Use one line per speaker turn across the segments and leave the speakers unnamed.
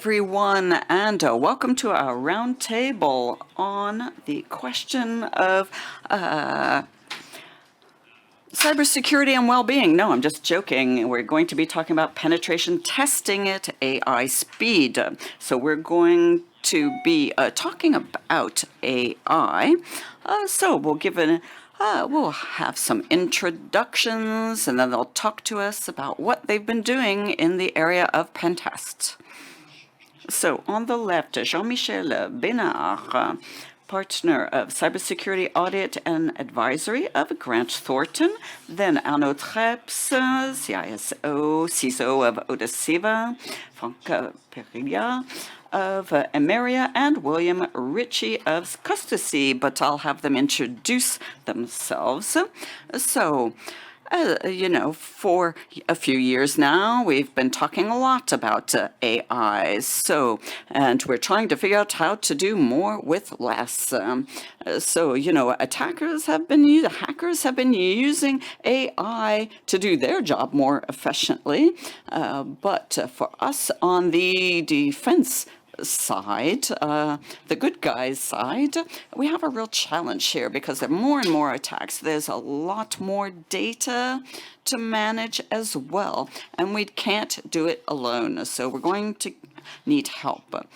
everyone, and welcome to our roundtable on the question of cybersecurity and well-being. No, I'm just joking. We're going to be talking about penetration testing at AI speed. So we're going to be talking about AI. So we'll have some introductions, and then they'll talk to us about what they've been doing in the area of pen tests. So on the left, Jean-Michel Bénard, partner of Cybersecurity Audit and Advisory of Grant Thornton. Then Arnaud Treps, CISO of Odasiva, Franck Perilla of Emeria, and William Ritchie of Custody, but I'll have them introduce themselves. So, for a few years now, we've been talking a lot about AI. And we're trying to figure out how to do more with less. Hackers have been using AI to do their job more efficiently. But for us on the defense side, the good guys side, we have a real challenge here because there are more and more attacks. There's a lot more data to manage as well, and we can't do it alone. So we're going to need help.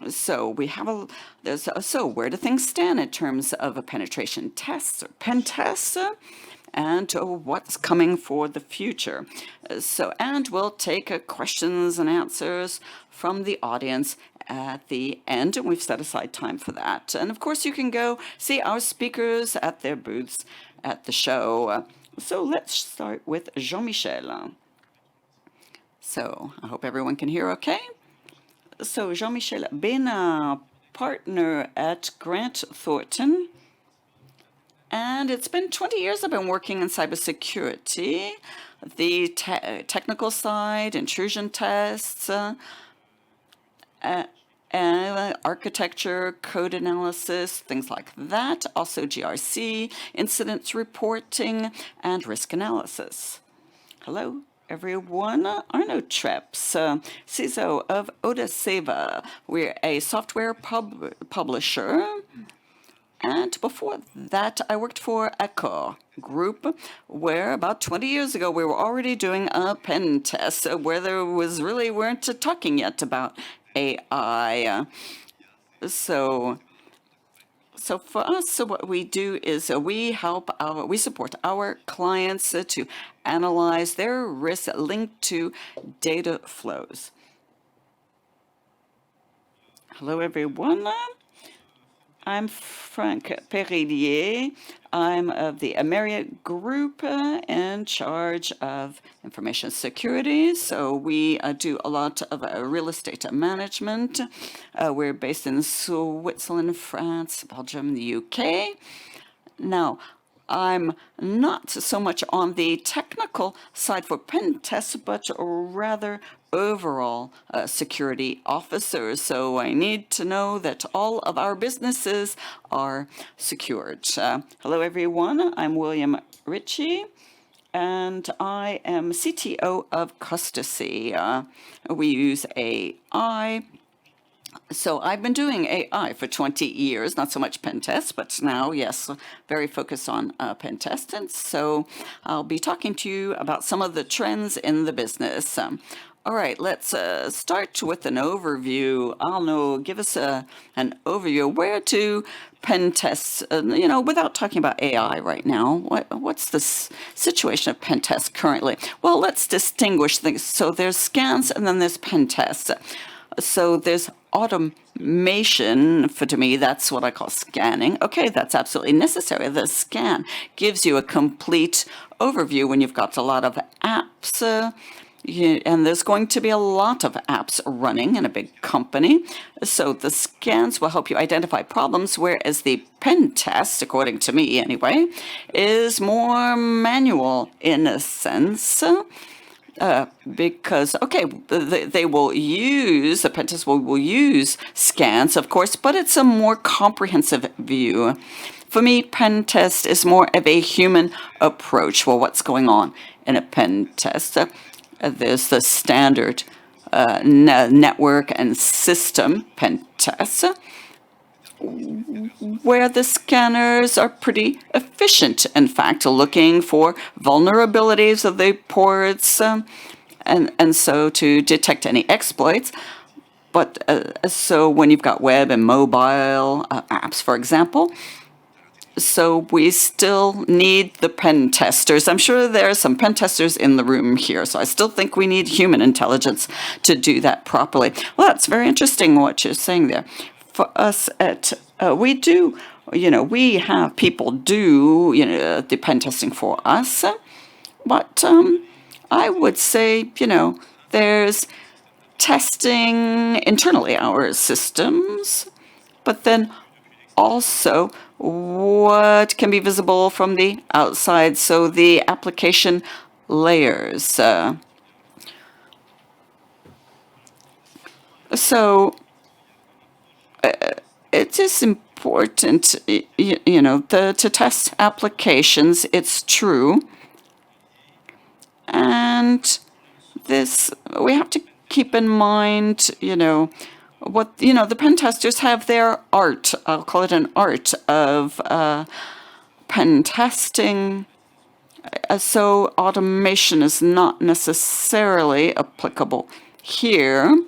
So where do things stand in terms of penetration tests or pen tests? And what's coming for the future. And we'll take questions and answers from the audience at the end, and we've set aside time for that. And of course, you can go see our speakers at their booths at the show. So let's start with Jean-Michel. So I hope everyone can hear okay. So Jean-Michel Bénard, partner at Grant Thornton. And it's been 20 years I've been working in cybersecurity, the technical side, intrusion tests, architecture, code analysis, things like that. Also GRC, incidents reporting, and risk analysis. Hello, everyone. Arnaud Treps, CISO of Odasiva. We're a software publisher. And before that, I worked for Echo Group, where about 20 years ago, we were already doing a pen test where weren't talking yet about AI. So for us, what we do is we support our clients to analyze their risk linked to data flows. Hello, everyone. I'm Franck Perilla. I'm of the Emeria Group in charge of information security. So we do a lot of real estate management. We're based in Switzerland, France, Belgium, the UK. Now, I'm not so much on the technical side for pen tests, but rather overall security officer. So I need to know that all of our businesses are secured. Hello, everyone. I'm William Ritchie, and I am CTO of Custody. We use AI. So I've been doing AI for 20 years, not so much pen tests, but now, yes, very focused on pen tests. And so I'll be talking to you about some of the trends in the business. All right, let's start with an overview. Arnaud, give us an overview. Where do pen tests, without talking about AI right now, what's the situation of pen tests currently? Well, let's distinguish things. So there's scans and then there's pen tests. So there's automation, to me, that's what I call scanning. Okay, that's absolutely necessary. The scan gives you a complete overview when you've got a lot of apps, and there's going to be a lot of apps running in a big company. So the scans will help you identify problems, whereas the pen test, according to me anyway, is more manual in a sense. Because, they will use, the pen test will use scans, of course, but it's a more comprehensive view. For me, pen test is more of a human approach. Well, what's going on in a pen test? There's the standard network and system pen tests, where the scanners are pretty efficient, in fact, looking for vulnerabilities of the ports, and so to detect any exploits. But so when you've got web and mobile apps, for example, so we still need the pen testers. I'm sure there are some pen testers in the room here, so I still think we need human intelligence to do that properly. Well, that's very interesting what you're saying there. For us at, we do, we have people do, the pen testing for us, but I would say, there's testing internally our systems, but then also what can be visible from the outside, so the application layers. So it is important, to test applications, it's true. And this, we have to keep in mind, what, the pen testers have their art, I'll call it an art of pen testing. So automation is not necessarily applicable here.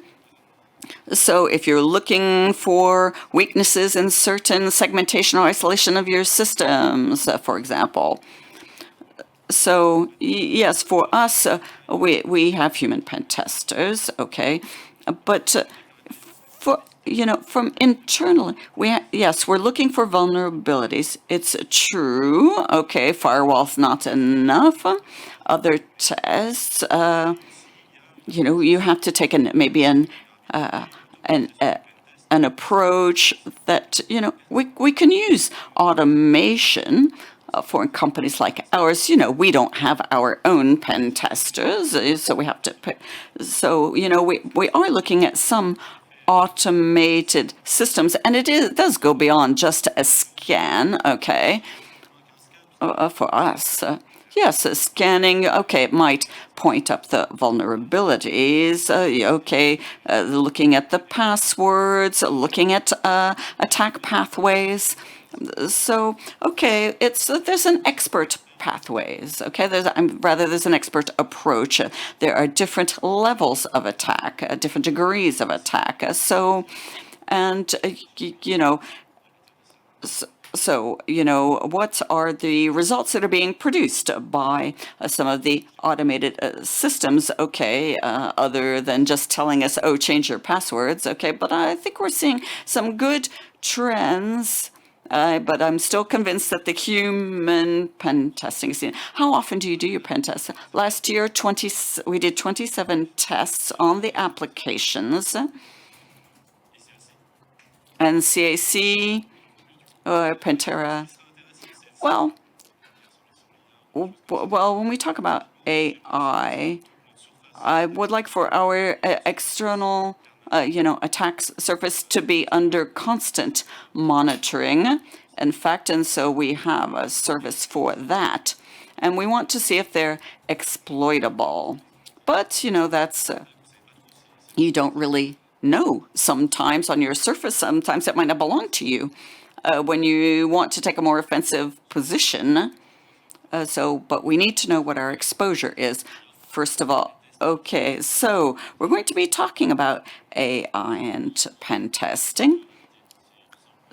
So if you're looking for weaknesses in certain segmentation or isolation of your systems, for example. So yes, for us, we have human pen testers, okay, but for from internally, yes, we're looking for vulnerabilities. It's true, okay. Firewall's not enough. Other tests, you have to take maybe an approach that we can use automation. For companies like ours, we don't have our own pen testers, so we have to pick. So we are looking at some automated systems, and it does go beyond just a scan, okay, for us. Yes, scanning, okay, it might point up the vulnerabilities, okay, looking at the passwords, looking at attack pathways. So, okay, there's an expert pathways, okay? There's an expert approach. There are different levels of attack, different degrees of attack. So, and, what are the results that are being produced by some of the automated systems, okay, other than just telling us, oh, change your passwords, okay? But I think we're seeing some good trends. But I'm still convinced that the human pen testing is seen. How often do you do your pen tests? Last year, we did 27 tests on the applications. And CAC, or Pantera. Well, when we talk about AI, I would like for our external attack surface to be under constant monitoring. In fact, and so we have a service for that. And we want to see if they're exploitable. But, that's, you don't really know sometimes on your surface. Sometimes it might not belong to you when you want to take a more offensive position. But we need to know what our exposure is, first of all. Okay, so we're going to be talking about AI and pen testing.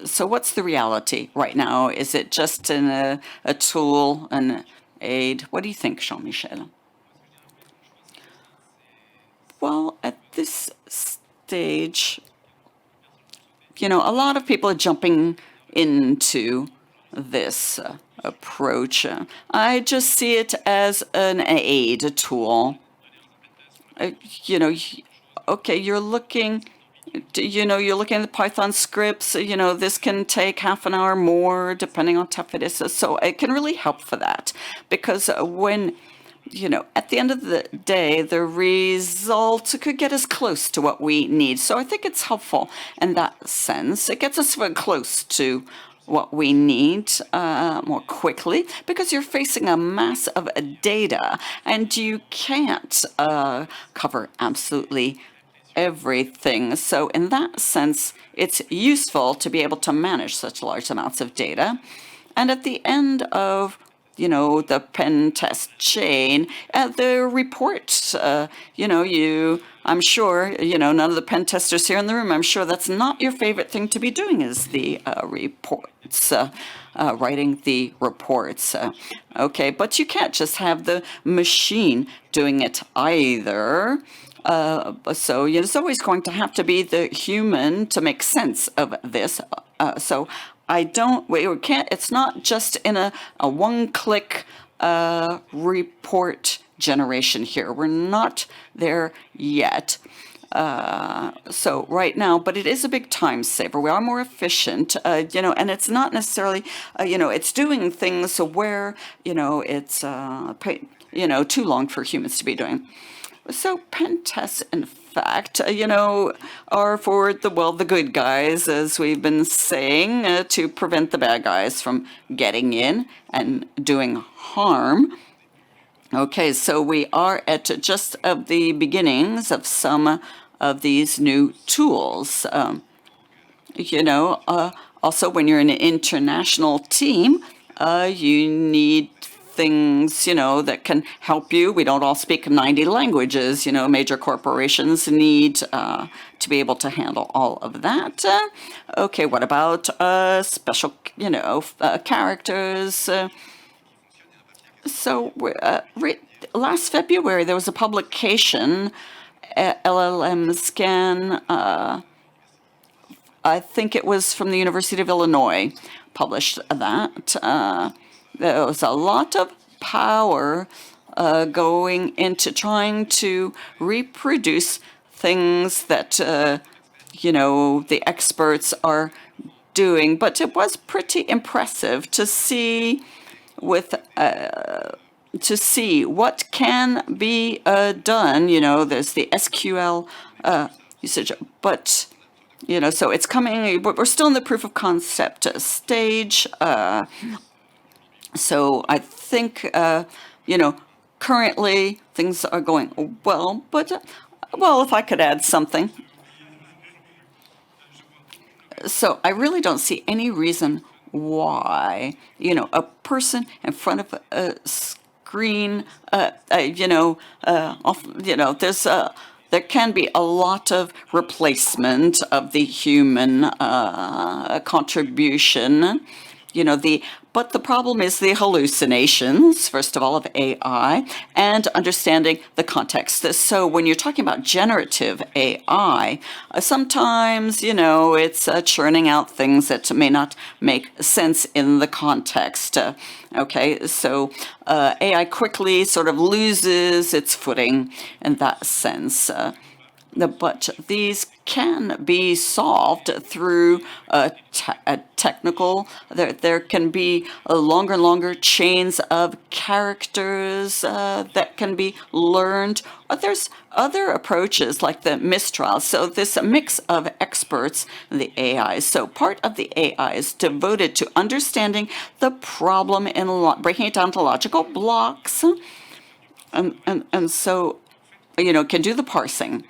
So what's the reality right now? Is it just a tool, an aid? What do you think, Jean-Michel? Well, at this stage, a lot of people are jumping into this approach. I just see it as an aid, a tool. Okay, you're looking at the Python scripts, this can take half an hour more depending on how tough it is. So it can really help for that, because when, at the end of the day, the result could get us close to what we need. So I think it's helpful in that sense. It gets us very close to what we need more quickly, because you're facing a mass of data and you can't cover absolutely everything. So in that sense, it's useful to be able to manage such large amounts of data. And at the end of the pen test chain, the reports, I'm sure, none of the pen testers here in the room, I'm sure that's not your favorite thing to be doing, is the reports, writing the reports. Okay, but you can't just have the machine doing it either. So it's always going to have to be the human to make sense of this. So we can't, it's not just in a one-click report generation here. We're not there yet. So right now, but it is a big time saver. We are more efficient, and it's not necessarily, it's doing things where, it's, too long for humans to be doing. So pen tests, in fact, are for the good guys, as we've been saying, to prevent the bad guys from getting in and doing harm. Okay, so we are at just of the beginnings of some of these new tools. Also, when you're in an international team, you need things, that can help you. We don't all speak 90 languages. Major corporations need to be able to handle all of that. Okay, what about special, characters? Last February, there was a publication, LLM Scan, I think it was from the University of Illinois, published that. There was a lot of power going into trying to reproduce things that, the experts are doing. But it was pretty impressive to see what can be done. There's the SQL usage, but so it's coming. But we're still in the proof of concept stage. So I think currently things are going well. But if I could add something. So I really don't see any reason why, a person in front of a screen, there can be a lot of replacement of the human contribution. But the problem is the hallucinations, first of all, of AI, and understanding the context. So when you're talking about generative AI, sometimes, it's churning out things that may not make sense in the context. Okay, so AI quickly sort of loses its footing in that sense. But these can be solved through a technical. There can be longer and longer chains of characters that can be learned. But there's other approaches like the mistrial. So this mix of experts in the AI. So part of the AI is devoted to understanding the problem and breaking it down to logical blocks, and so can do the parsing.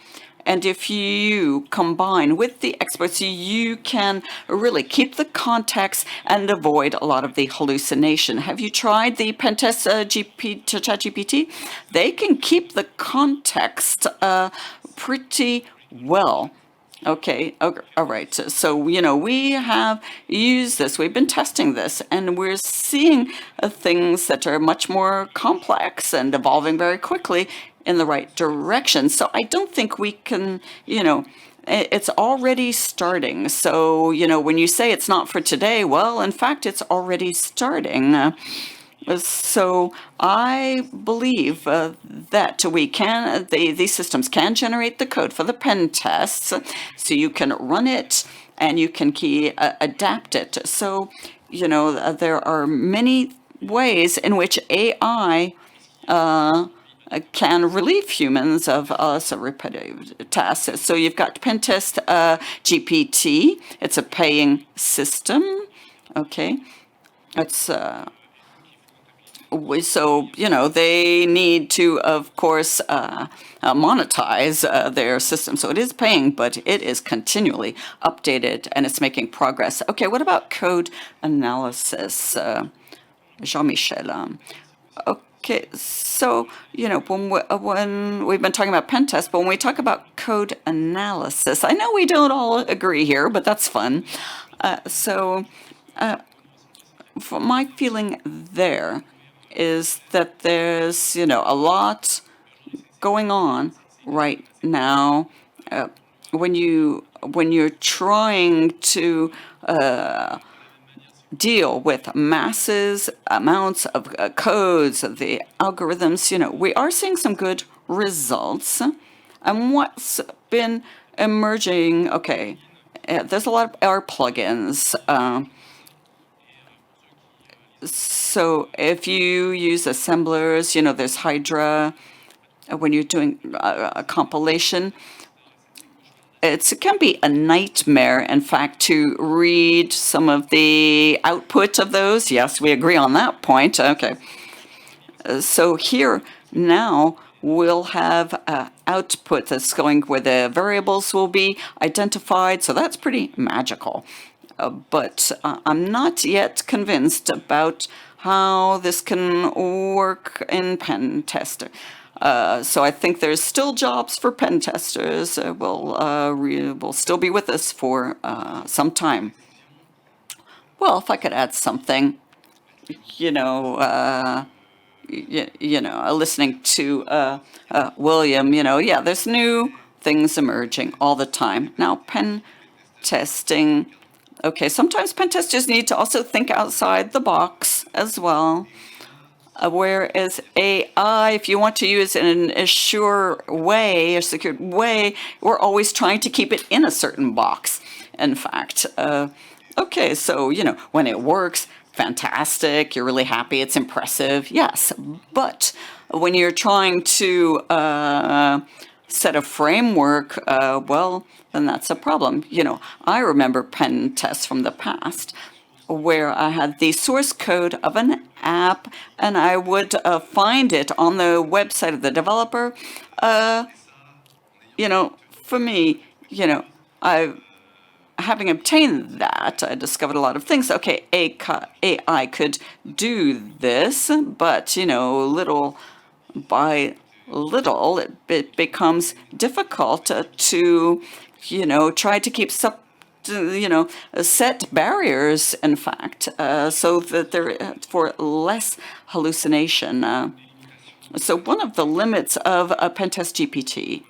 And if you combine with the experts, you can really keep the context and avoid a lot of the hallucination. Have you tried the Pentest ChatGPT? They can keep the context pretty well. Okay, all right. So, we have used this, we've been testing this, and we're seeing things that are much more complex and evolving very quickly in the right direction. So I don't think we can, it's already starting. So, when you say it's not for today, well, in fact, it's already starting. So I believe that we can, these systems can generate the code for the pen tests, so you can run it and you can adapt it. So, there are many ways in which AI can relieve humans of some repetitive tasks. So you've got Pentest GPT. It's a paying system. Okay, it's So, they need to, of course, monetize their system. So it is paying, but it is continually updated and it's making progress. Okay, what about code analysis? Jean-Michel. Okay, so, when we've been talking about pen tests, but when we talk about code analysis, I know we don't all agree here, but that's fun. So, for my feeling there is that there's, a lot going on right now when you're trying to deal with masses amounts of codes of the algorithms. We are seeing some good results, and what's been emerging. Okay, there's a lot of our plugins. So if you use assemblers, there's Hydra. When you're doing a compilation, it can be a nightmare, in fact, to read some of the output of those. Yes, we agree on that point. Okay. So here now we'll have output that's going where the variables will be identified. So that's pretty magical. But I'm not yet convinced about how this can work in pen tester. So I think there's still jobs for pen testers. Will still be with us for some time. Well, if I could add something, you know, uh, listening to William, yeah, there's new things emerging all the time. Now, pen testing, okay, sometimes pen testers need to also think outside the box as well. Whereas AI, if you want to use it in a sure way, a secured way, we're always trying to keep it in a certain box, in fact. Okay, so, when it works, fantastic, you're really happy, it's impressive, yes. But when you're trying to set a framework, well, then that's a problem. I remember pen tests from the past where I had the source code of an app and I would find it on the website of the developer. For me, I having obtained that, I discovered a lot of things. Okay, AI could do this, but little by little, it becomes difficult to, try to keep set barriers, in fact, so that there for less hallucination. So one of the limits of a Pentest GPT,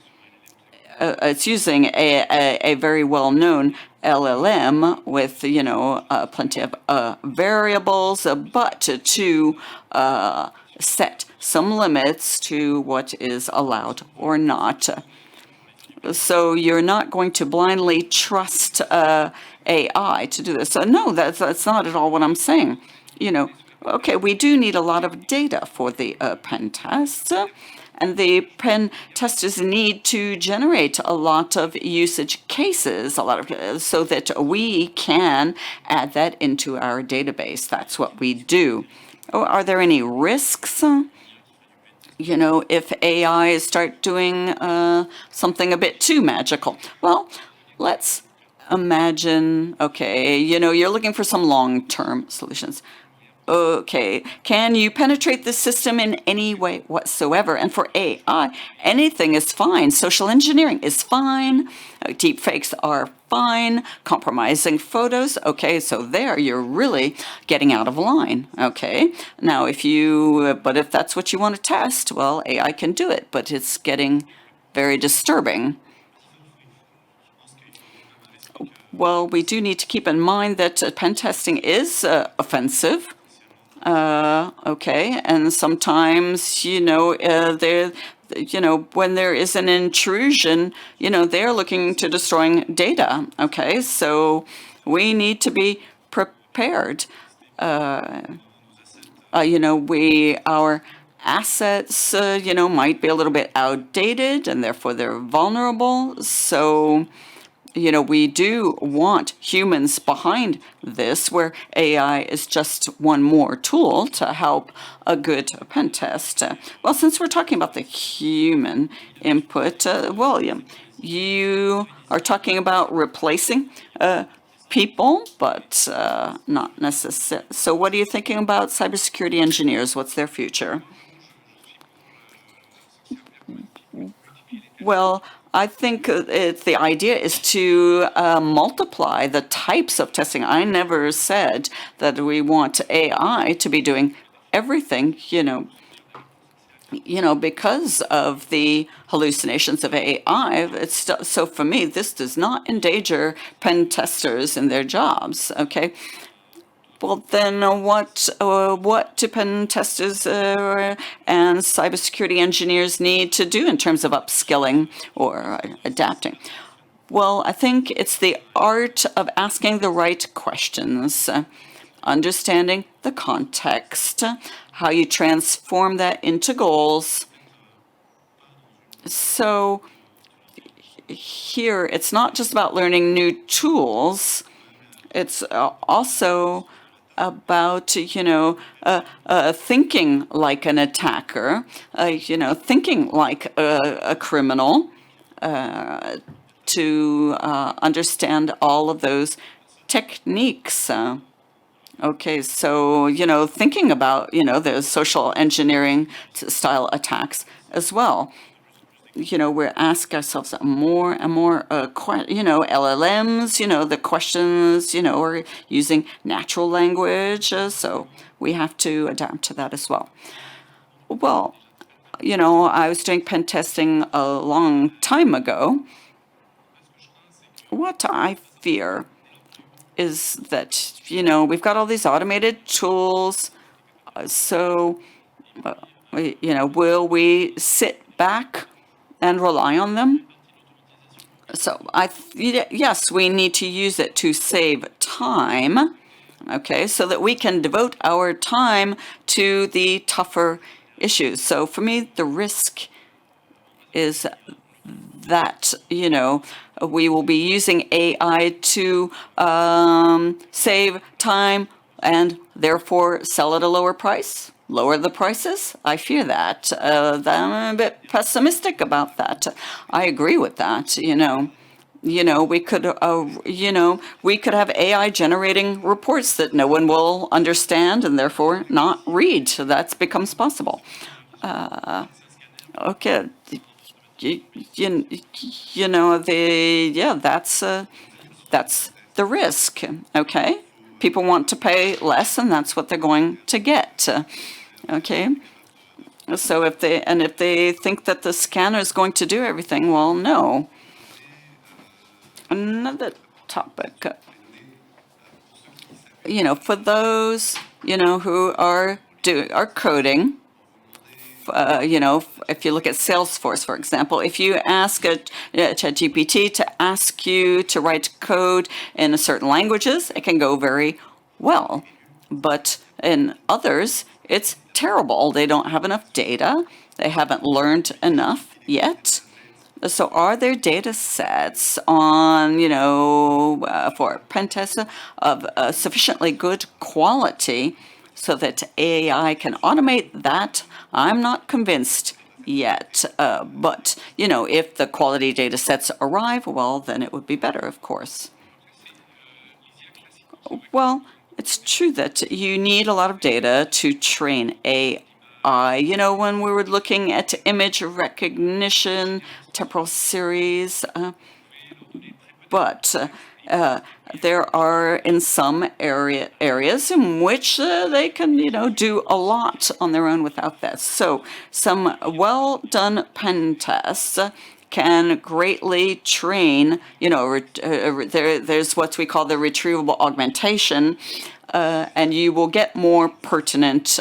it's using a very well-known LLM with plenty of variables, but to set some limits to what is allowed or not. So you're not going to blindly trust AI to do this. So no, that's not at all what I'm saying. Okay, we do need a lot of data for the pen tests. And the pen testers need to generate a lot of usage cases, so that we can add that into our database. That's what we do. Oh, are there any risks? If AI start doing something a bit too magical? Well, let's imagine, okay, you're looking for some long-term solutions. Okay, can you penetrate the system in any way whatsoever? And for AI, anything is fine. Social engineering is fine. Deep fakes are fine. Compromising photos. Okay, so there you're really getting out of line. Okay, now but if that's what you want to test, well, AI can do it, but it's getting very disturbing. Well, we do need to keep in mind that pen testing is offensive. Okay, and sometimes, when there is an intrusion, they're looking to destroying data. Okay, so we need to be prepared. Our assets, might be a little bit outdated and therefore they're vulnerable. So, we do want humans behind this, where AI is just one more tool to help a good pen test. Well, since we're talking about the human input, William, you are talking about replacing people, but not necessarily. So what are you thinking about cybersecurity engineers? What's their future? Well, I think the idea is to multiply the types of testing. I never said that we want AI to be doing everything, because of the hallucinations of AI. So for me, this does not endanger pen testers in their jobs. Okay. Well, then what do pen testers and cybersecurity engineers need to do in terms of upskilling or adapting? Well, I think it's the art of asking the right questions, understanding the context, how you transform that into goals. So here, it's not just about learning new tools. It's also about, thinking like an attacker, thinking like a criminal, to understand all of those techniques. Okay, so, thinking about, the social engineering style attacks as well. We ask ourselves more and more, LLMs, the questions, are using natural language. So we have to adapt to that as well. Well, I was doing pen testing a long time ago. What I fear is that, we've got all these automated tools. So, will we sit back and rely on them? So yes, we need to use it to save time, okay, so that we can devote our time to the tougher issues. So for me, the risk is that, we will be using AI to save time and therefore sell at a lower price, lower the prices. I fear that. I'm a bit pessimistic about that. I agree with that. We could have AI generating reports that no one will understand and therefore not read. So that becomes possible. Okay. That's the risk. Okay, people want to pay less, and that's what they're going to get. Okay, so if they think that the scanner is going to do everything, well, no. Another topic. For those who are coding. If you look at Salesforce, for example, if you ask ChatGPT to ask you to write code in certain languages, it can go very well. But in others, it's terrible. They don't have enough data. They haven't learned enough yet. So are there data sets on, for pen tests of sufficiently good quality so that AI can automate that? I'm not convinced yet. But, if the quality data sets arrive, well, then it would be better, of course. Well, it's true that you need a lot of data to train AI. When we were looking at image recognition, temporal series, but there are in some areas in which they can, do a lot on their own without that. So some well-done pen tests can greatly train, there's what we call the retrievable augmentation, and you will get more pertinent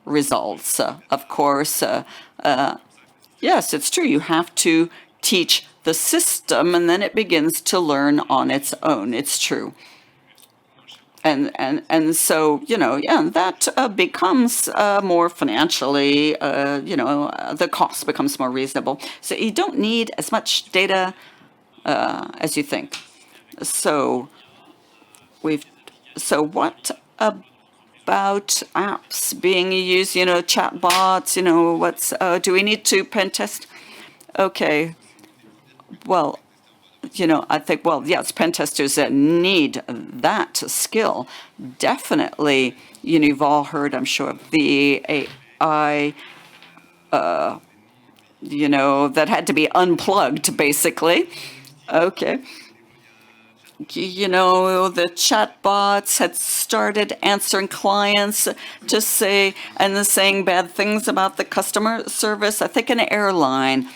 results. Of course, yes, it's true. You have to teach the system, and then it begins to learn on its own. It's true. And so, that becomes more financially, the cost becomes more reasonable. So you don't need as much data as you think. So we've so what about apps being used? Chat bots. What's do we need to pen test? Okay. Well, I think, well, yes, pen testers that need that skill. Definitely, you've all heard, I'm sure, of the AI, that had to be unplugged, basically. Okay. The chatbots had started answering clients to say, and then saying bad things about the customer service. I think an airline.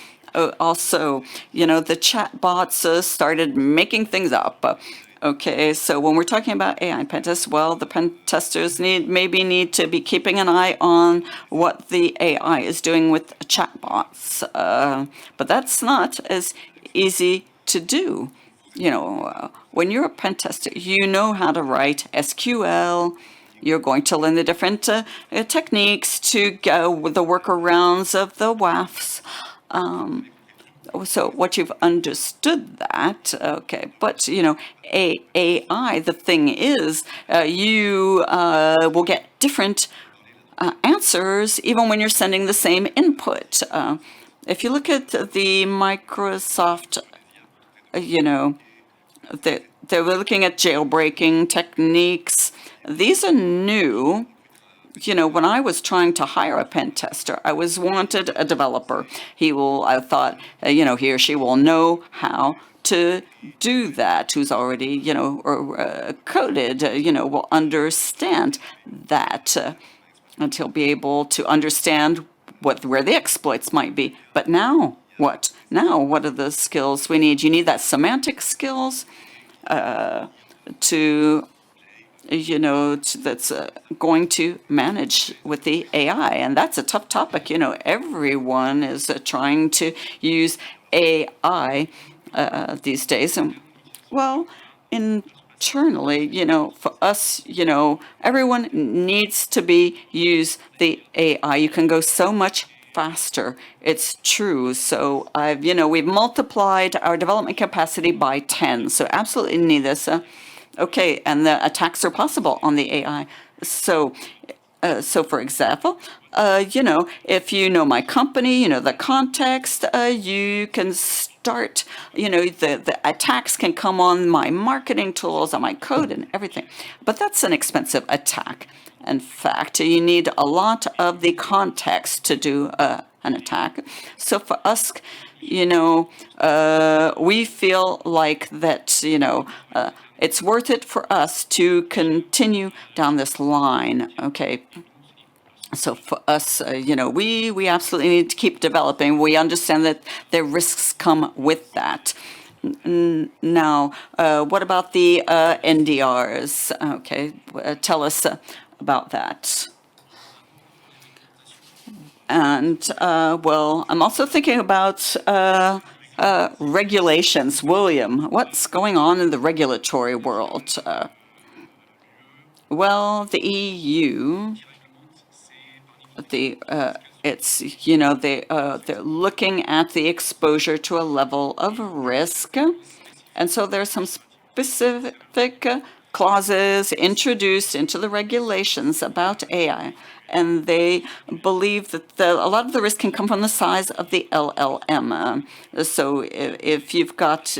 Also, the chatbots started making things up. Okay, so when we're talking about AI pen tests, well, the pen testers maybe need to be keeping an eye on what the AI is doing with chatbots. But that's not as easy to do. When you're a pen tester, you know how to write SQL. You're going to learn the different techniques to go with the workarounds of the WAFs. So what you've understood that, okay, but AI, the thing is, you will get different answers even when you're sending the same input. If you look at the Microsoft, you know, they were looking at jailbreaking techniques. These are new. When I was trying to hire a pen tester, I was wanted a developer. I thought, he or she will know how to do that, who's already, or coded, will understand that, and he'll be able to understand where the exploits might be. But now, what? Now, what are the skills we need? You need that semantic skills to that's going to manage with the AI. And that's a tough topic. Everyone is trying to use AI these days. And, well, internally, for us, everyone needs to use the AI. You can go so much faster. It's true. So we've multiplied our development capacity by 10. So absolutely need this. Okay, and the attacks are possible on the AI. So for example, if you know my company, the context, you can start, the attacks can come on my marketing tools, on my code and everything. But that's an expensive attack. In fact, you need a lot of the context to do an attack. So for us, we feel like that, it's worth it for us to continue down this line, okay? So for us, we absolutely need to keep developing. We understand that the risks come with that. Now, what about the NDRs? Okay, tell us about that. And, well, I'm also thinking about regulations. William, what's going on in the regulatory world? Well, the EU, they're looking at the exposure to a level of risk, and so there's some specific clauses introduced into the regulations about AI, and they believe that a lot of the risk can come from the size of the LLM. So if you've got,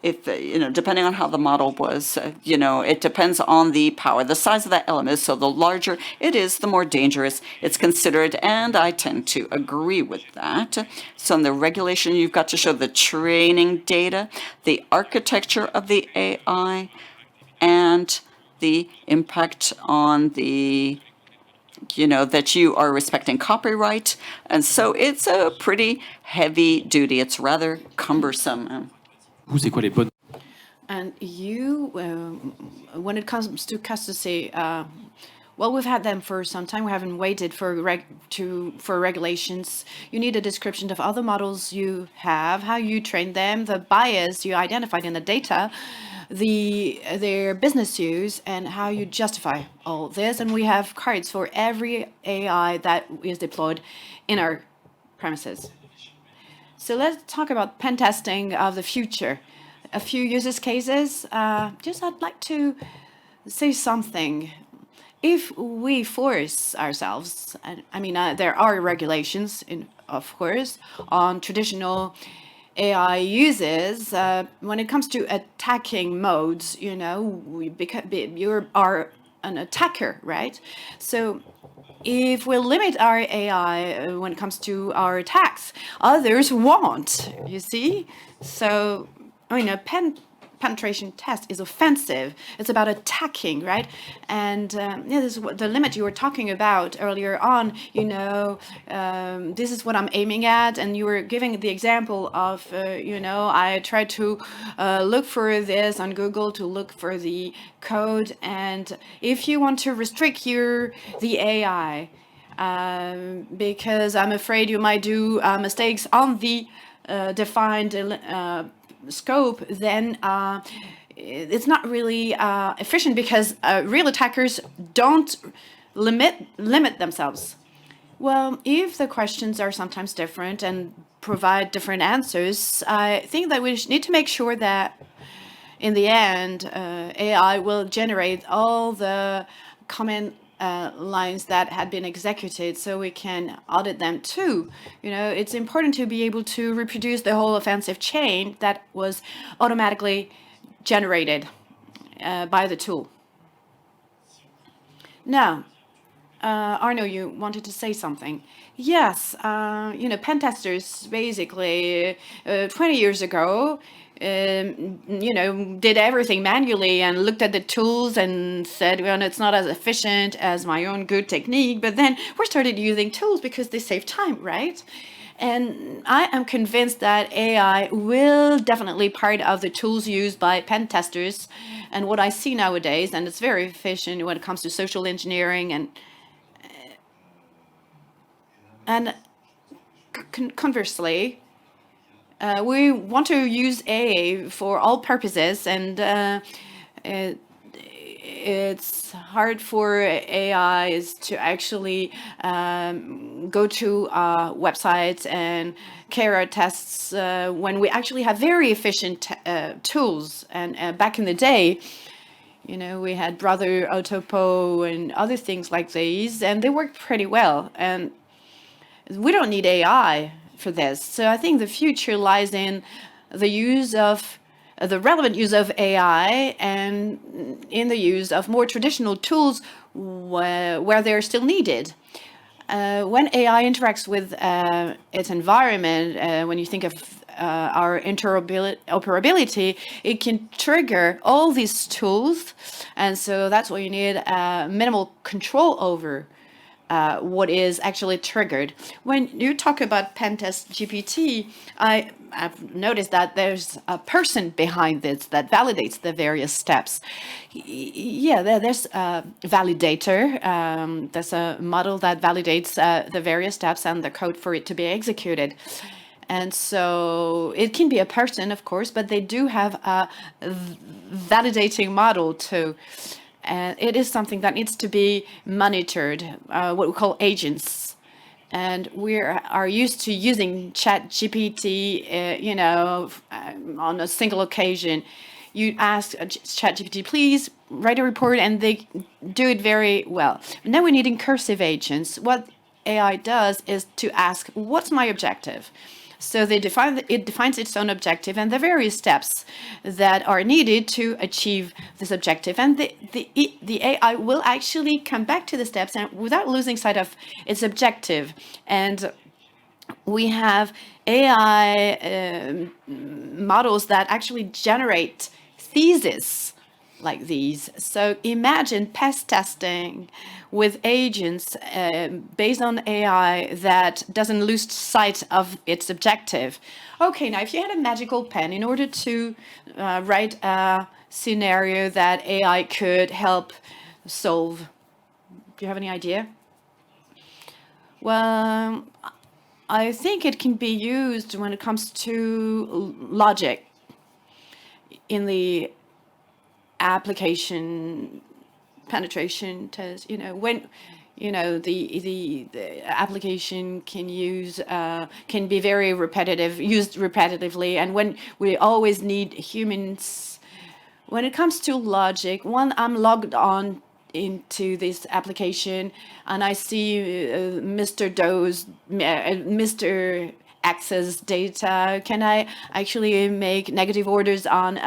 if depending on how the model was, it depends on the power, the size of that element. So the larger it is, the more dangerous it's considered, and I tend to agree with that. So in the regulation, you've got to show the training data, the architecture of the AI, and the impact on the that you are respecting copyright. And so it's a pretty heavy duty. It's rather cumbersome.
And you, when it comes to custody, well, we've had them for some time. We haven't waited for regulations. You need a description of other models you have, how you train them, the bias you identified in the data, their business use, and how you justify all this. And we have cards for every AI that is deployed in our premises. So let's talk about pen testing of the future. a few uses cases. Just I'd like to say something. If we force ourselves, and I mean, there are regulations, of course, on traditional AI uses. When it comes to attacking modes, you are an attacker, right? So if we limit our AI when it comes to our attacks, others won't, you see? So, I mean, a penetration test is offensive. It's about attacking, right? And yeah, this is what the limit you were talking about earlier on. This is what I'm aiming at, and you were giving the example of, I tried to look for this on Google to look for the code, and if you want to restrict the AI, because I'm afraid you might do mistakes on the defined scope, then it's not really efficient because real attackers don't limit themselves. Well, if the questions are sometimes different and provide different answers, I think that we need to make sure that in the end, AI will generate all the comment lines that had been executed so we can audit them too. It's important to be able to reproduce the whole offensive chain that was automatically generated by the tool. Now, Arno, you wanted to say something. Yes, pen testers basically 20 years ago, did everything manually and looked at the tools and said, well, it's not as efficient as my own good technique. But then we started using tools because they save time, right? And I am convinced that AI will definitely part of the tools used by pen testers. And what I see nowadays, and it's very efficient when it comes to social engineering and conversely, we want to use AI for all purposes, and it's hard for AIs to actually go to websites and carry out tests when we actually have very efficient tools. And back in the day, we had Brother Autopo and other things like these, and they worked pretty well. And we don't need AI for this. So I think the future lies in the relevant use of AI and in the use of more traditional tools where they're still needed. When AI interacts with its environment, when you think of our interoperability, it can trigger all these tools. And so that's what you need minimal control over. What is actually triggered. When you talk about Pentest GPT, I've noticed that there's a person behind this that validates the various steps. Yeah, there's a validator. There's a model that validates the various steps and the code for it to be executed. And so it can be a person, of course, but they do have a validating model too. And it is something that needs to be monitored, what we call agents. And we are used to using ChatGPT, on a single occasion. You ask ChatGPT, please write a report, and they do it very well. Now we need incursive agents. What AI does is to ask, what's my objective? So it defines its own objective and the various steps that are needed to achieve this objective. And the AI will actually come back to the steps and without losing sight of its objective. And we have AI models that actually generate theses like these. So imagine pest testing with agents based on AI that doesn't lose sight of its objective. Okay, now if you had a magical pen in order to write a scenario that AI could help solve, do you have any idea? Well, I think it can be used when it comes to logic in the application penetration test. When the application can be very repetitive, used repetitively, and when we always need humans. When it comes to logic, when I'm logged on into this application and I see Mr. Doe's, Mr. X's data, can I actually make negative orders on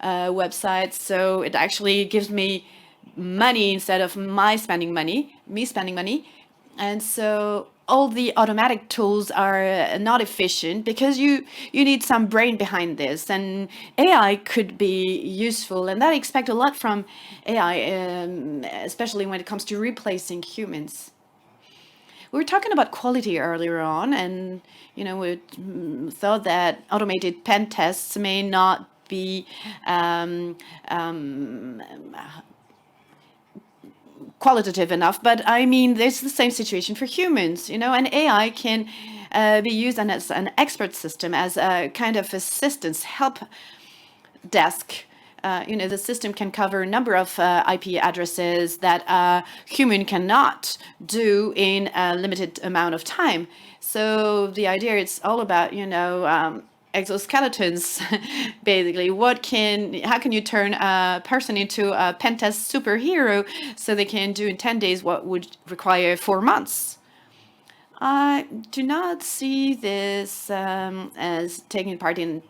websites? So it actually gives me money instead of me spending money. And so all the automatic tools are not efficient because you need some brain behind this, and AI could be useful, and I expect a lot from AI, especially when it comes to replacing humans. We were talking about quality earlier on, and we thought that automated pen tests may not be qualitative enough, but I mean, there's the same situation for humans, and AI can be used as an expert system, as a kind of assistance help desk. The system can cover a number of IP addresses that a human cannot do in a limited amount of time. So the idea, it's all about, exoskeletons, basically. How can you turn a person into a pen test superhero so they can do in 10 days what would require 4 months? I do not see this as taking part in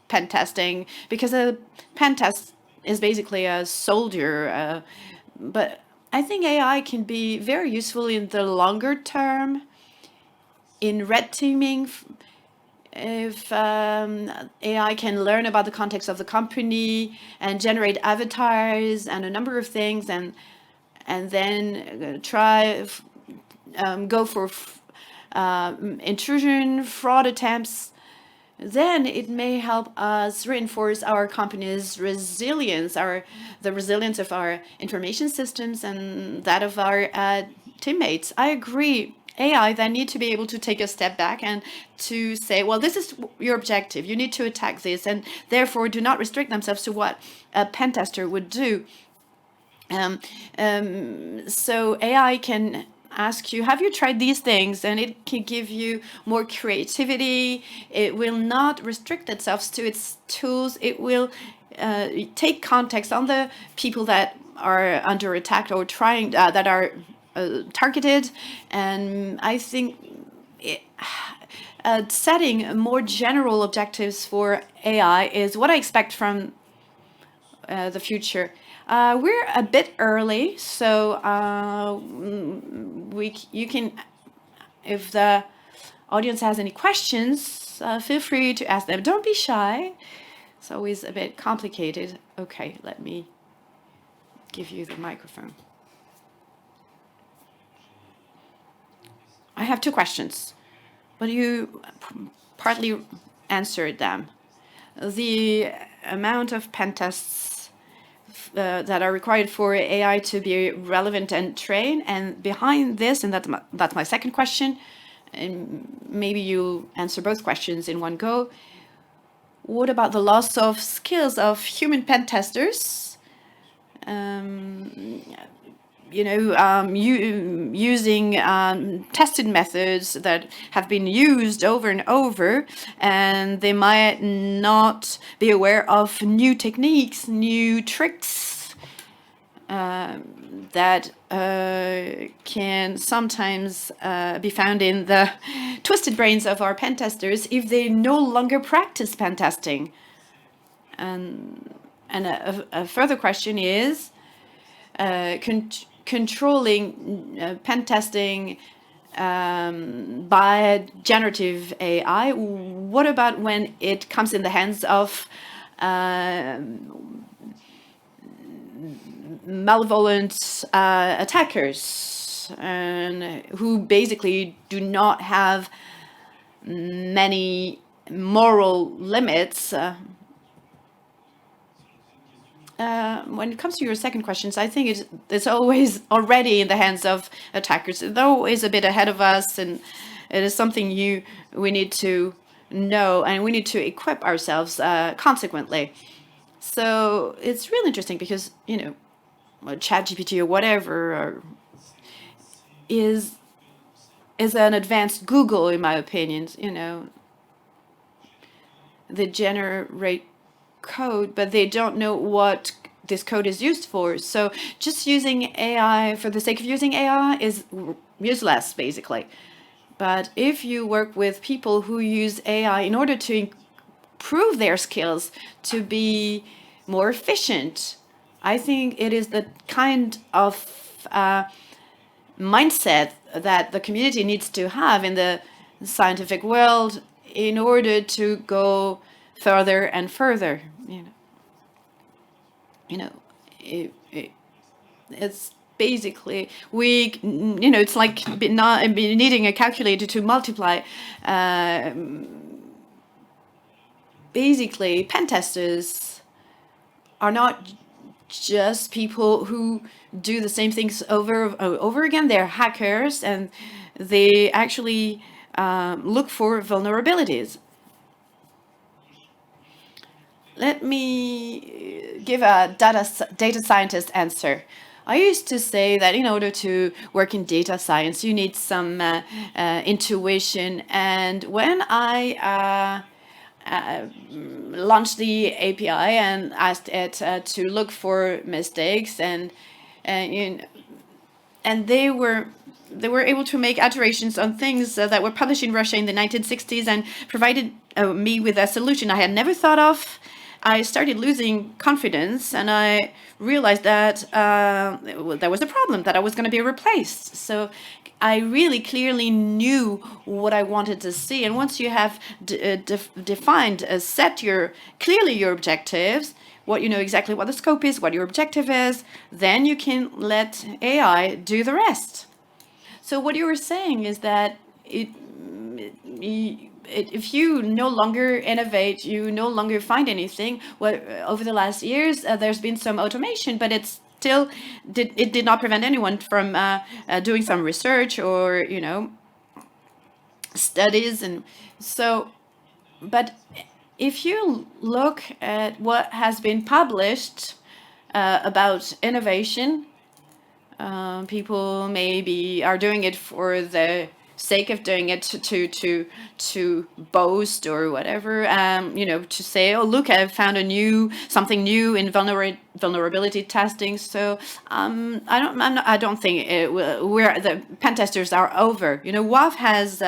pen testing, because a pen test is basically a soldier. But I think AI can be very useful in the longer term, in red teaming. If AI can learn about the context of the company and generate avatars and a number of things, and then go for intrusion, fraud attempts, then it may help us reinforce our company's resilience, the resilience of our information systems and that of our teammates. I agree. AI then need to be able to take a step back and to say, well, this is your objective. You need to attack this, and therefore do not restrict themselves to what a pen tester would do. So AI can ask you, have you tried these things? And it can give you more creativity. It will not restrict itself to its tools. It will take context on the people that are under attack or trying that are targeted. And I think setting more general objectives for AI is what I expect from the future. We're a bit early, so you can, if the audience has any questions, feel free to ask them. Don't be shy. It's always a bit complicated. Okay, let me give you the microphone. I have 2 questions, but you partly answered them. The amount of pen tests that are required for AI to be relevant and trained, and behind this, and that's my second question, and maybe you answer both questions in one go. What about the loss of skills of human pen testers? Using tested methods that have been used over and over, and they might not be aware of new techniques, new tricks that can sometimes be found in the twisted brains of our pen testers if they no longer practice pen testing. And a further question is controlling pen testing by generative AI. What about when it comes in the hands of malevolent attackers, and who basically do not have many moral limits? When it comes to your second questions, I think it's always already in the hands of attackers. They're always a bit ahead of us, and it is something we need to know, and we need to equip ourselves consequently. So it's really interesting because, ChatGPT or whatever, is an advanced Google, in my opinion. They generate code, but they don't know what this code is used for. So just using AI for the sake of using AI is useless, basically. But if you work with people who use AI in order to improve their skills, to be more efficient, I think it is the kind of mindset that the community needs to have in the scientific world in order to go further and further. It's basically it's like not needing a calculator to multiply. Basically, pen testers are not just people who do the same things over again. They're hackers, and they actually look for vulnerabilities. Let me give a data scientist answer. I used to say that in order to work in data science, you need some intuition. And when I launched the API and asked it to look for mistakes, and they were able to make iterations on things that were published in Russia in the 1960s and provided me with a solution I had never thought of. I started losing confidence, and I realized that there was a problem, that I was going to be replaced. So I really clearly knew what I wanted to see. And once you have defined, set clearly your objectives, you know exactly what the scope is, what your objective is, then you can let AI do the rest. So what you were saying is that if you no longer innovate, you no longer find anything. Well, over the last years, there's been some automation, but it's still it did not prevent anyone from doing some research or studies. And so, but if you look at what has been published about innovation, people maybe are doing it for the sake of doing it to boast or whatever, to say, oh look, I've found something new in vulnerability testing. So I don't think where the pen testers are over. WAF has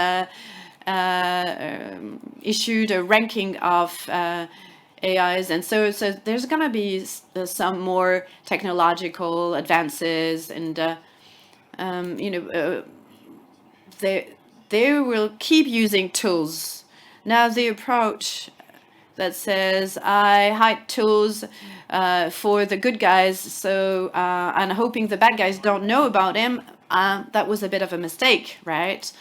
issued a ranking of AIs, and so there's gonna be some more technological advances, and they will keep using tools. Now the approach that says I hide tools for the good guys, so and hoping the bad guys don't know about them, that was a bit of a mistake, right?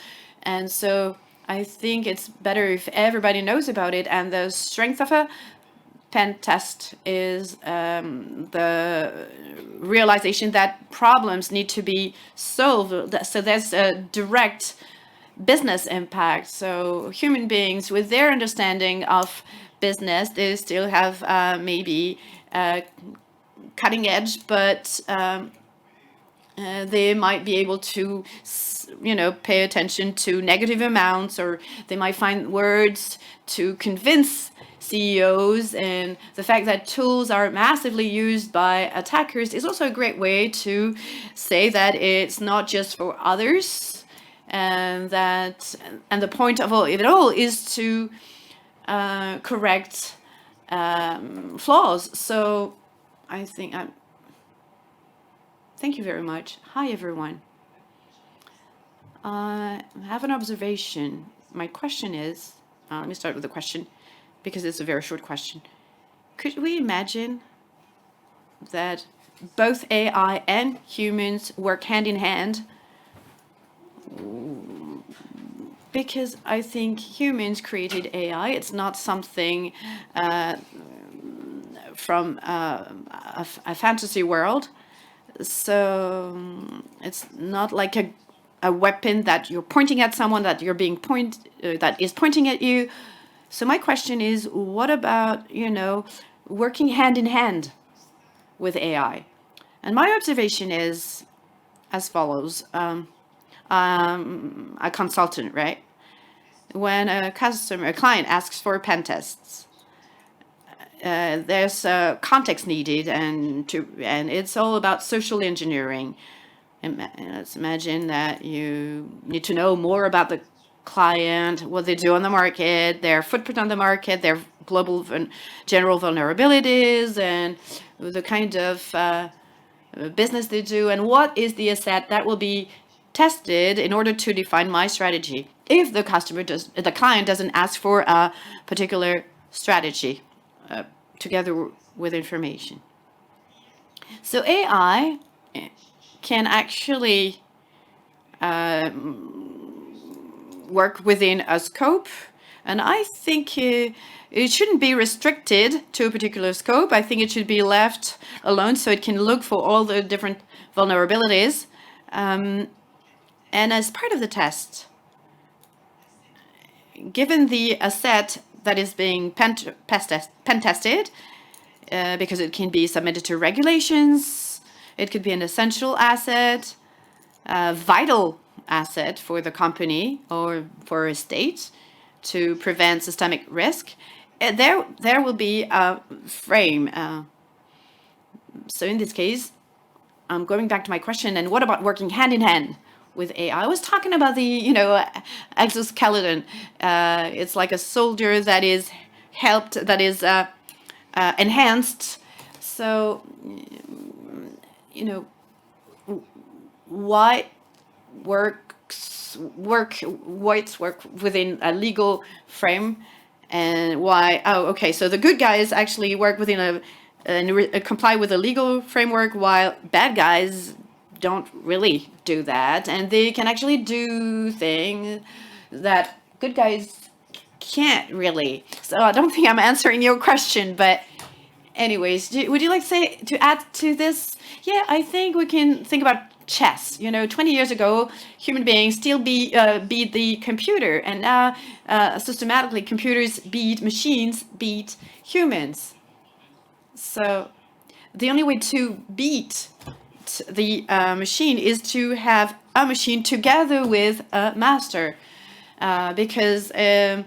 And so I think it's better if everybody knows about it. And the strength of a pen test is the realization that problems need to be solved. So there's a direct business impact. So human beings, with their understanding of business, they still have maybe cutting edge, but they might be able to pay attention to negative amounts, or they might find words to convince CEOs. And the fact that tools are massively used by attackers is also a great way to say that it's not just for others, and the point of it all is to correct flaws. So I think thank you very much. Hi everyone. I have an observation. My question is, let me start with the question, because it's a very short question. Could we imagine that both AI and humans work hand in hand? Because I think humans created AI. It's not something from a fantasy world. So it's not like a weapon that you're pointing at someone, that you're being that is pointing at you. So my question is, what about, working hand in hand with AI? And my observation is as follows. a consultant, right? When a client asks for pen tests, there's context needed, and it's all about social engineering. Let's imagine that you need to know more about the client, what they do on the market, their footprint on the market, their global general vulnerabilities, and the kind of business they do, and what is the asset that will be tested in order to define my strategy. If the client doesn't ask for a particular strategy together with information. So AI can actually work within a scope, and I think it shouldn't be restricted to a particular scope. I think it should be left alone so it can look for all the different vulnerabilities. And as part of the test, given the asset that is being pen tested, because it can be submitted to regulations, it could be an essential asset, a vital asset for the company or for a state to prevent systemic risk, there will be a frame. So in this case, I'm going back to my question, and what about working hand in hand with AI? I was talking about the, exoskeleton. It's like a soldier that is enhanced. So, whites work within a legal frame, and so the good guys actually work within comply with a legal framework, while bad guys don't really do that, and they can actually do things that good guys can't really. So I don't think I'm answering your question, but anyways, would you like to add to this? Yeah, I think we can think about chess. 20 years ago, human beings still beat the computer, and now systematically computers beat machines, beat humans. So the only way to beat the machine is to have a machine together with a master, because in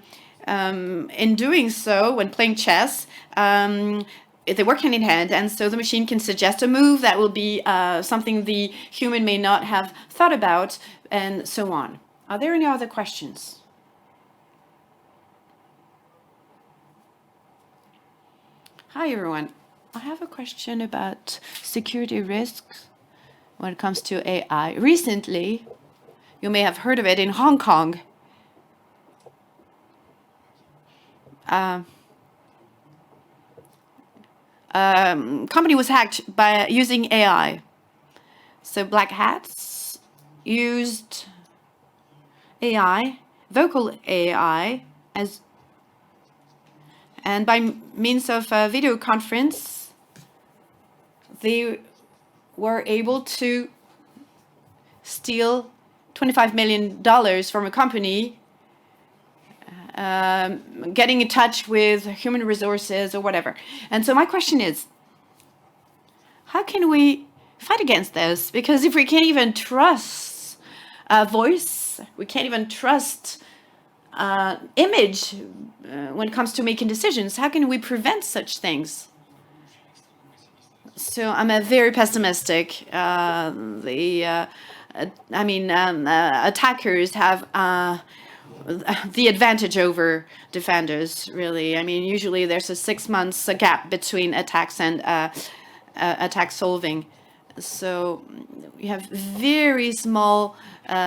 doing so, when playing chess, they work hand in hand, and so the machine can suggest a move that will be something the human may not have thought about, and so on. Are there any other questions? Hi, everyone. I have a question about security risks when it comes to AI. Recently, you may have heard of it in Hong Kong. Company was hacked by using AI. So black hats used AI, vocal AI, and by means of a video conference, they were able to steal $25 million from a company, getting in touch with human resources or whatever. And so my question is, how can we fight against this? Because if we can't even trust a voice, we can't even trust image when it comes to making decisions, how can we prevent such things? So I'm very pessimistic. Attackers have the advantage over defenders, really. Usually there's a 6 months gap between attacks and attack solving. So we have very small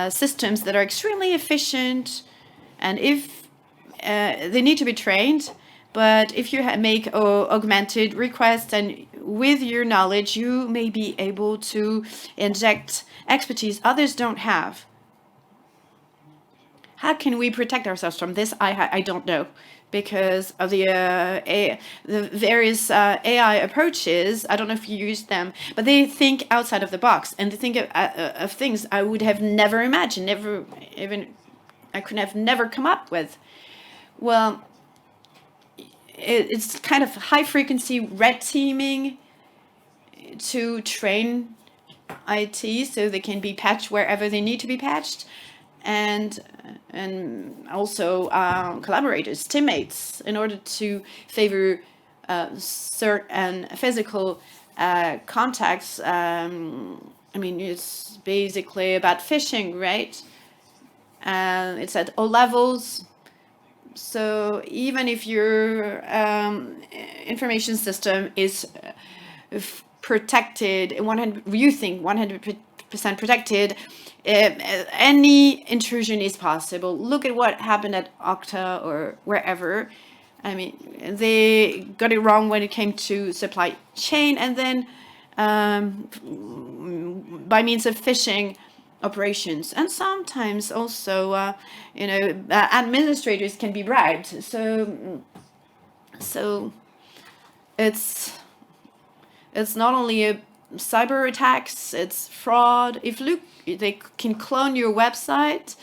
systems that are extremely efficient, and if they need to be trained, but if you make augmented requests, and with your knowledge, you may be able to inject expertise others don't have. How can we protect ourselves from this? I don't know, because of the various AI approaches. I don't know if you use them, but they think outside of the box, and they think of things I would have never imagined, I could have never come up with. Well, it's kind of high frequency red teaming to train IT, so they can be patched wherever they need to be patched, and also collaborators, teammates, in order to favor certain physical contacts. I mean, it's basically about phishing, right? It's at all levels. So even if your information system is protected, 100, you think 100% protected, any intrusion is possible. Look at what happened at Okta or wherever. I mean, they got it wrong when it came to supply chain, and then by means of phishing operations, and sometimes also, administrators can be bribed. So it's not only a cyber attacks, it's fraud. If look, they can clone your website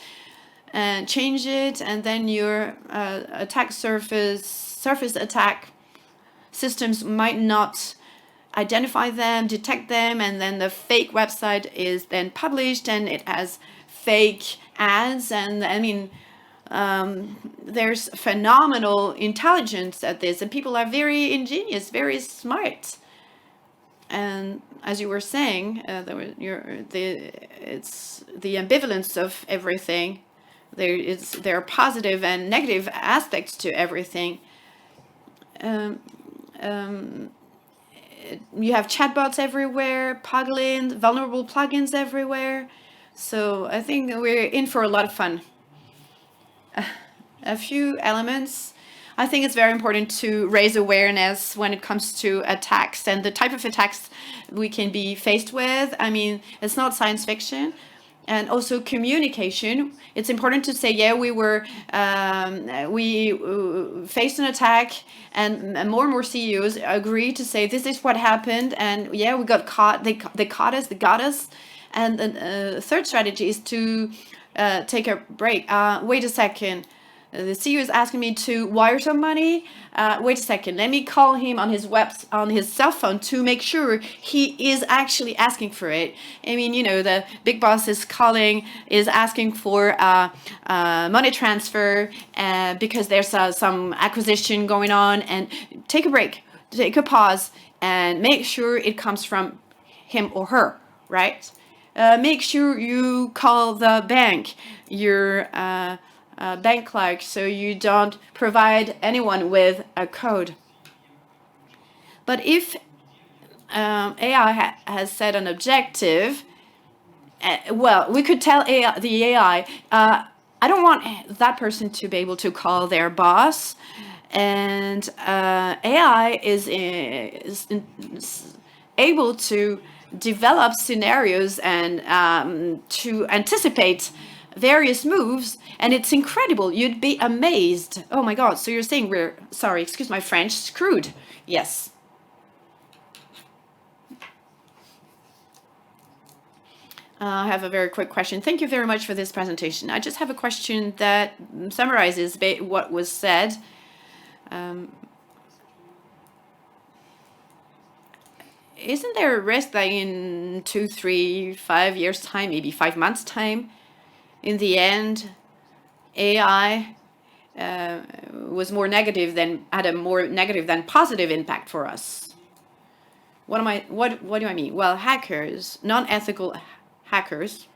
and change it, and then your attack surface attack systems might not identify them, detect them, and then the fake website is then published and it has fake ads. And I mean, there's phenomenal intelligence at this, and people are very ingenious, very smart. And as you were saying, it's the ambivalence of everything. There are positive and negative aspects to everything. You have chatbots everywhere, vulnerable plugins everywhere. So I think we're in for a lot of fun. A few elements. I think it's very important to raise awareness when it comes to attacks and the type of attacks we can be faced with. I mean, it's not science fiction. And also communication. It's important to say, yeah, we faced an attack, and more and more CEOs agree to say this is what happened, and yeah, we got caught. They caught us. They got us. And the third strategy is to take a break. Wait a second. The CEO is asking me to wire some money. Wait a second. Let me call him on his cell phone to make sure he is actually asking for it. I mean, the big boss is asking for money transfer because there's some acquisition going on. And take a break, take a pause, and make sure it comes from him or her, right? Make sure you call the bank, your bank clerk, so you don't provide anyone with a code. But if AI has set an objective, well, we could tell the AI, I don't want that person to be able to call their boss. And AI is able to develop scenarios and to anticipate various moves, and it's incredible. You'd be amazed. Oh my God. So you're saying we're, sorry, excuse my French, screwed? Yes. I have a very quick question. Thank you very much for this presentation. I just have a question that summarizes what was said. Isn't there a risk that in 2, 3, 5 years time, maybe 5 months time, in the end, AI was had a more negative than positive impact for us? What do I mean? Well, hackers, non-ethical hackers,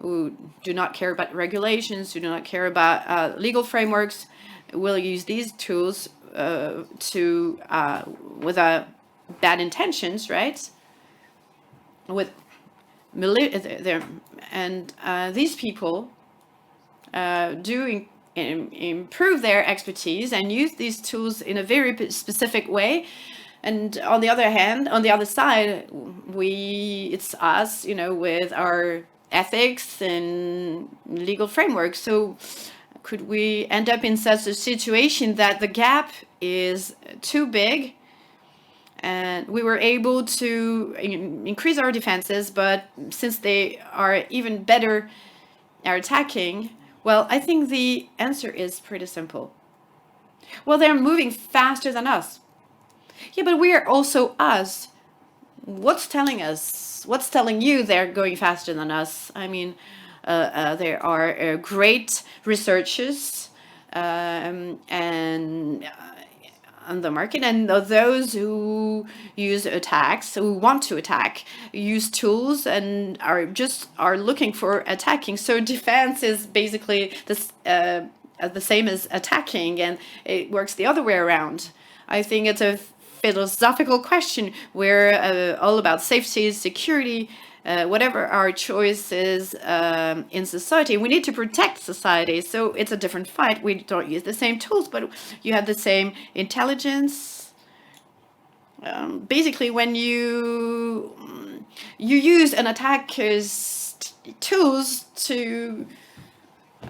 who do not care about regulations, who do not care about legal frameworks, will use these tools with bad intentions, right? These people do improve their expertise and use these tools in a very specific way. And on the other side, it's us, with our ethics and legal framework. So could we end up in such a situation that the gap is too big, and we were able to increase our defenses, but since they are even better at attacking, well, I think the answer is pretty simple. Well, they're moving faster than us. Yeah, but we are also us. what's telling you they're going faster than us? I mean, there are great researchers and on the market, and those who use attacks, who want to attack, use tools and are looking for attacking. So defense is basically this the same as attacking, and it works the other way around. I think it's a philosophical question. We're all about safety, security, whatever our choice is in society. We need to protect society, so it's a different fight. We don't use the same tools, but you have the same intelligence. Basically, when you use an attacker's tools to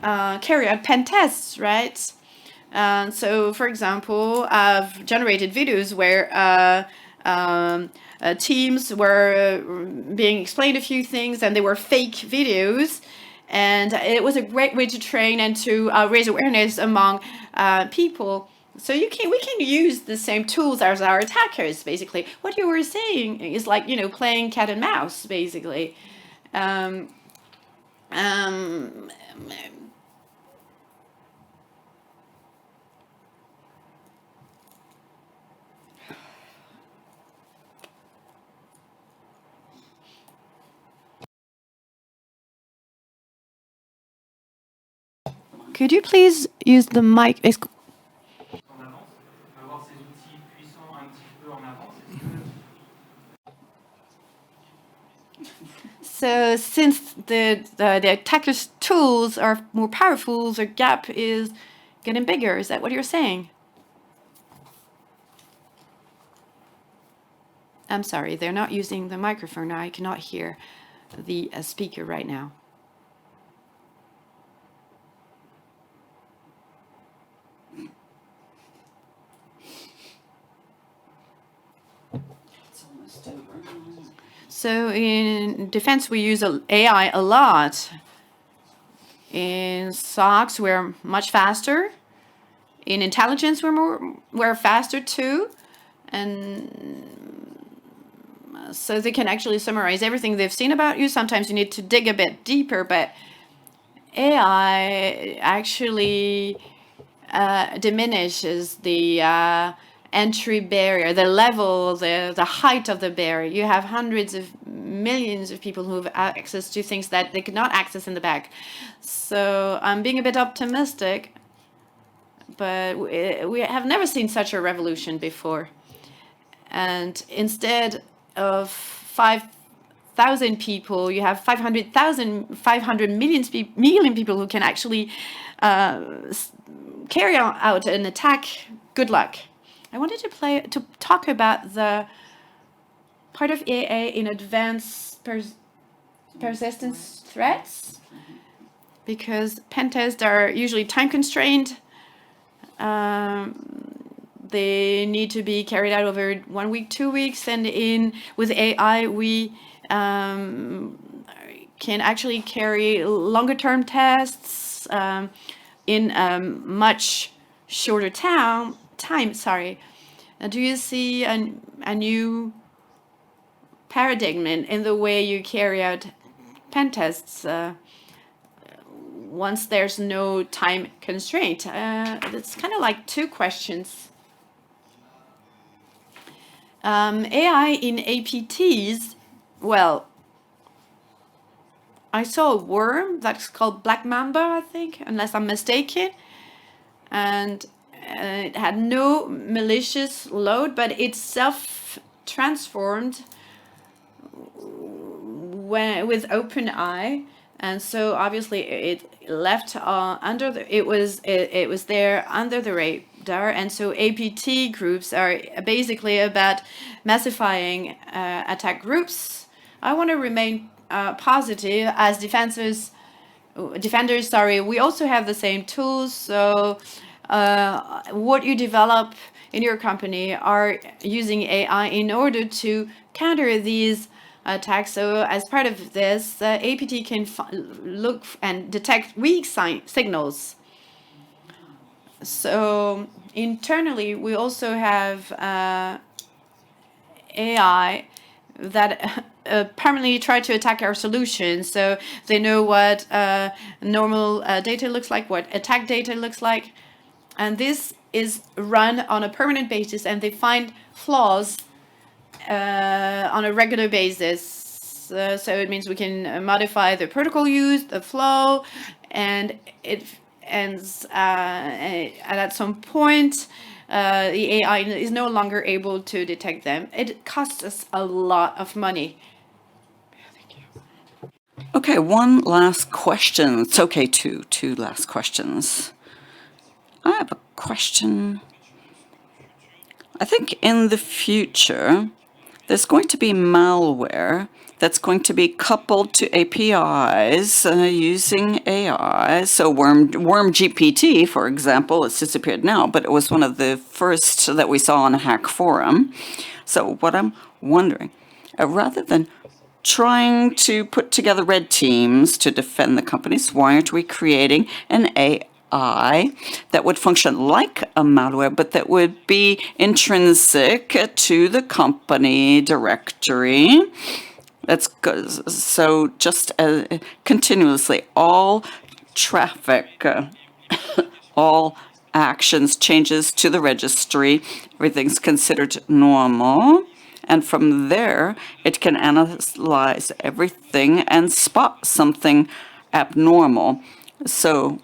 carry out pen tests, right? So, for example, I've generated videos where teams were being explained a few things, and they were fake videos. And it was a great way to train and to raise awareness among people. So we can use the same tools as our attackers. Basically, what you were saying is like playing cat and mouse. Basically, um, um, could you please use the mic? So since the attacker's tools are more powerful, the gap is getting bigger. Is that what you're saying? I'm sorry, they're not using the microphone. I cannot hear the speaker right now. So in defense, we use AI a lot. In SOCs, we're much faster. In intelligence, we're faster too, and so they can actually summarize everything they've seen about you. Sometimes you need to dig a bit deeper, but AI actually diminishes the entry barrier, the level, the height of the barrier. You have hundreds of millions of people who have access to things that they could not access in the back. So I'm being a bit optimistic, but we have never seen such a revolution before. And instead of 5,000 people, you have 500,000, 500 million people who can actually carry out an attack. Good luck. I wanted to talk about the part of AA in advanced persistence threats, because pen tests are usually time constrained. They need to be carried out over 1 week, 2 weeks, and with AI we can actually carry longer term tests in a much shorter time. Sorry. Do you see a new paradigm in the way you carry out pen tests once there's no time constraint? It's kind of like two questions. AI in APTs, well, I saw a worm that's called Black Mamba, I think, unless I'm mistaken, and it had no malicious load, but it self-transformed with OpenAI, and so obviously it left under it was there under the radar, and so APT groups are basically about massifying attack groups. I want to remain positive as defenders. Sorry, we also have the same tools. So what you develop in your company are using AI in order to counter these attacks. So as part of this, APT can look and detect weak signals. So internally, we also have AI that permanently try to attack our solutions. So they know what normal data looks like, what attack data looks like, and this is run on a permanent basis, and they find flaws on a regular basis. So it means we can modify the protocol used, the flow, and it ends and at some point the AI is no longer able to detect them. It costs us a lot of money.
Okay, one last question. It's okay, two last questions. I have a question. I think in the future, there's going to be malware that's going to be coupled to APIs using AI. So Worm GPT, for example, it's disappeared now, but it was one of the first that we saw on a hack forum. So what I'm wondering, rather than trying to put together red teams to defend the companies, why aren't we creating an AI that would function like a malware, but that would be intrinsic to the company directory? That's good. So just continuously, all traffic, all actions, changes to the registry, everything's considered normal. And from there, it can analyze everything and spot something abnormal. So,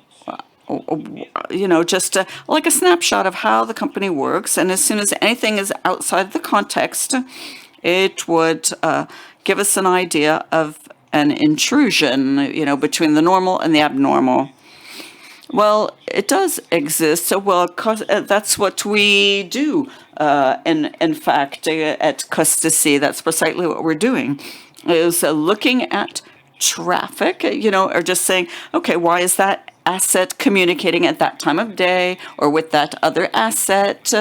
just like a snapshot of how the company works. And as soon as anything is outside the context, it would give us an idea of an intrusion, between the normal and the abnormal. Well, it does exist. So, well, that's what we do. In fact, at Custody, that's precisely what we're doing, is looking at traffic, or just saying, okay, why is that asset communicating at that time of day or with that other asset,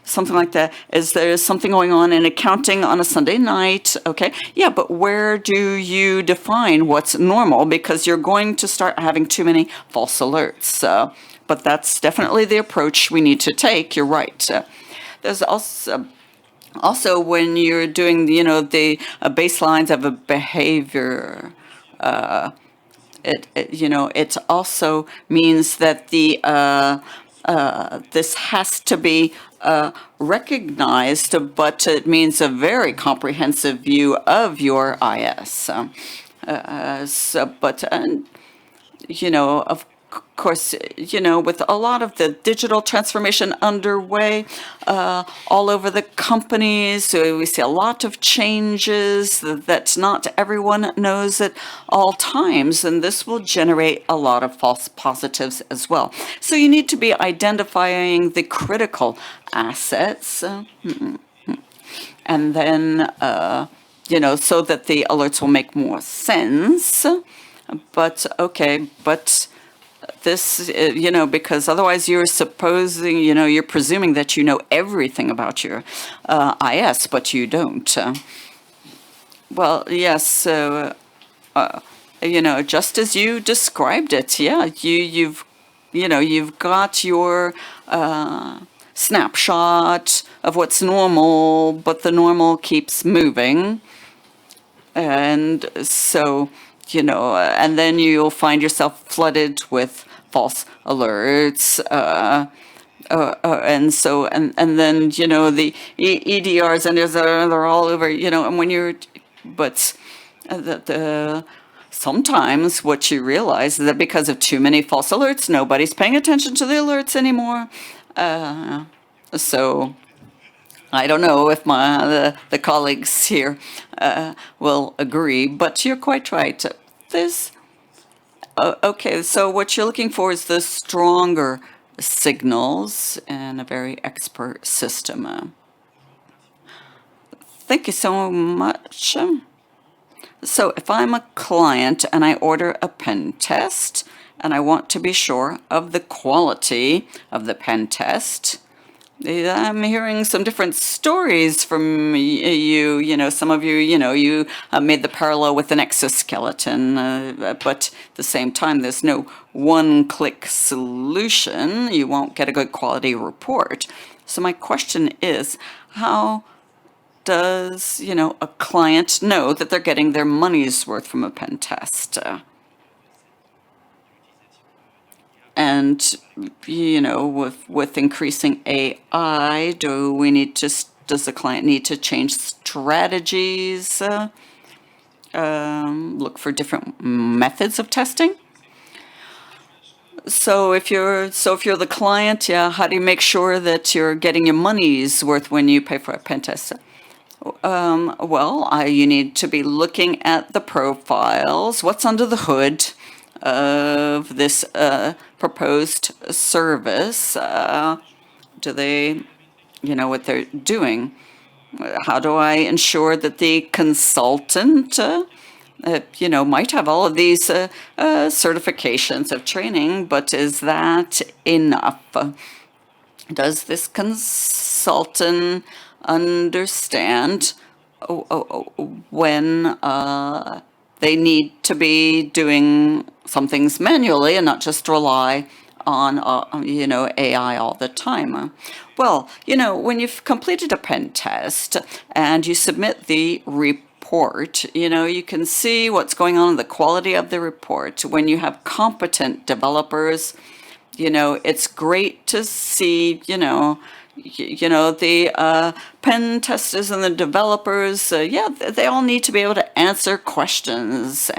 something like that. Is there something going on in accounting on a Sunday night? Okay, yeah, but where do you define what's normal? Because you're going to start having too many false alerts. But that's definitely the approach we need to take. You're right. There's also when you're doing, the baselines of a behavior. It also means that this has to be recognized, but it means a very comprehensive view of your IS. Of course, with a lot of the digital transformation underway all over the companies, so we see a lot of changes that not everyone knows at all times, and this will generate a lot of false positives as well. So you need to be identifying the critical assets, and then, so that the alerts will make more sense. But this, because otherwise you're you're presuming that you know everything about your IS, but you don't. Well, yes, so, just as you described it, yeah, you've got your snapshot of what's normal, but the normal keeps moving. And so, and then you'll find yourself flooded with false alerts. And then, the EDRs, and they're all over, and when you're, but sometimes what you realize is that because of too many false alerts, nobody's paying attention to the alerts anymore. So I don't know if the colleagues here will agree, but you're quite right. Okay, so what you're looking for is the stronger signals and a very expert system. Thank you so much. So if I'm a client and I order a pen test and I want to be sure of the quality of the pen test, I'm hearing some different stories from you. Some of you, you made the parallel with an exoskeleton, but at the same time, there's no one-click solution. You won't get a good quality report. So my question is, how does, a client know that they're getting their money's worth from a pen test? And, with increasing AI, does the client need to change strategies, look for different methods of testing? So if you're the client, yeah, how do you make sure that you're getting your money's worth when you pay for a pen test? Well, you need to be looking at the profiles, what's under the hood of this proposed service. Do they, what they're doing? How do I ensure that the consultant, might have all of these certifications of training, but is that enough? Does this consultant understand when they need to be doing some things manually and not just rely on AI all the time? Well, when you've completed a pen test and you submit the report, you can see what's going on in the quality of the report. When you have competent developers, it's great to see, the pen testers and the developers, they all need to be able to answer questions,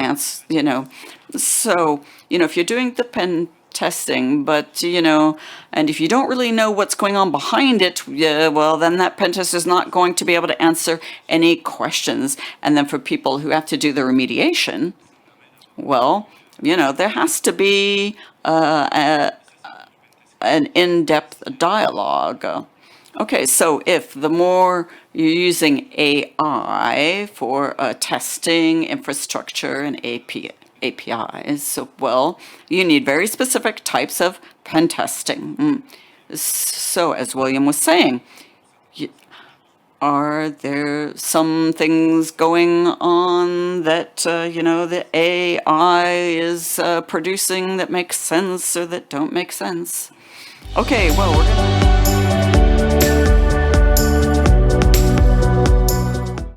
So, if you're doing the pen testing, but, and if you don't really know what's going on behind it, yeah, well, then that pen tester is not going to be able to answer any questions. And then for people who have to do the remediation, well, there has to be an in-depth dialogue. Okay, so if the more you're using AI for testing infrastructure and APIs, so, you need very specific types of pen testing. So, as William was saying, are there some things going on that, the AI is producing that make sense or that don't make sense? Okay, well, we're gonna...